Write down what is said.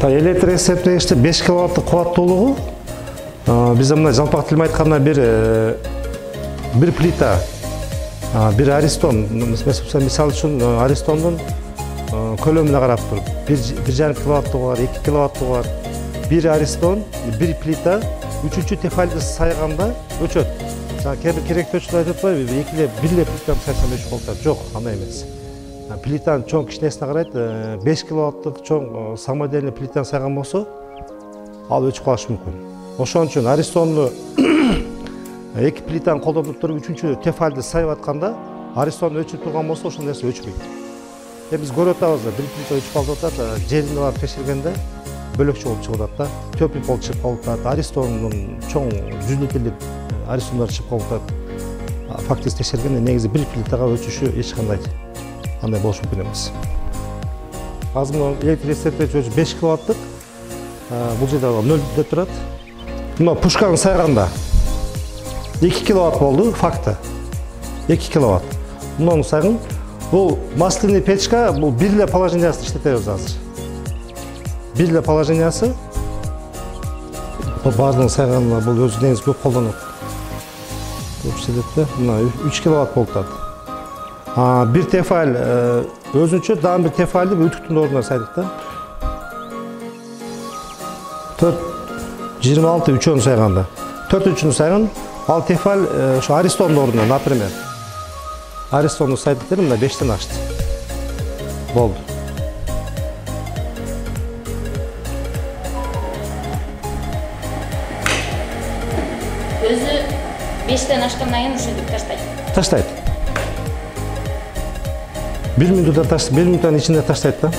Электросептегичте 5 киловатттык кубаттуулугу бизде мына жалпак тил менен айтканда бир плита, бир аристон, мисалы үчүн аристондун көлөмүнө карап туруп 1,5 киловаттуу бар, 2 киловаттуу бар. Бир аристон, бир плита 3-чү тефальды сайганда өчөт. Кээ бир керектөөчүлөр айтып атпайбы, бир эле плитаны сайсам өчүп калат. Жок, андай эмес. Плитанын чоң кичинесине карайт, 5 киловаттык чоң самодельный плитаны сайган болсо, ал өчүп калышы мүмкүн. Ошон үчүн аристонду 2 плитаны колдонуп туруп 3-чү тефальды сайып атканда, аристон өчүп турган болсо, ошол нерсе өчпөйт. Биз көрүп атабыз, бир плита өчүп калып атат, жерине барып текшергенде бөлөкчө болуп чыгып атат, төпүп болуп чыгып калып атат, аристондун чоң 100 литрлик аристондар чыгып калып атат. Фактически текшергенде негизи бир плитага өчүшү эч кандай андай болуш мүмкүн эмес. Азыр мына электросептегич 5 киловаттык, бул жерде 0 деп турат. Мына пушканы сайганда 2 киловатт болду, факты. 2 киловатт. Мунун сайгын, бул масляный печка, бул бир эле положениясын иштетебиз азыр. Бир эле положениясы бардыгын сайганына бул өзү негизи көп колдонот. Көп иштетет, мына 3 киловатт болуп атат. Бир тефаль өзүнчө дагы бир тефальды үтүктүн ордуна сайдык да. 4,26 үчөөнү сайганда. 4-үчүнү сайган, ал тефаль ошо аристондун ордуна, например. Аристонду сайдык дедим, мына 5тен ачты. Болду. Өзү 5тен ачкандан кийин ушинтип таштайт. Таштайт. 1 минуттан ичинде таштайт да.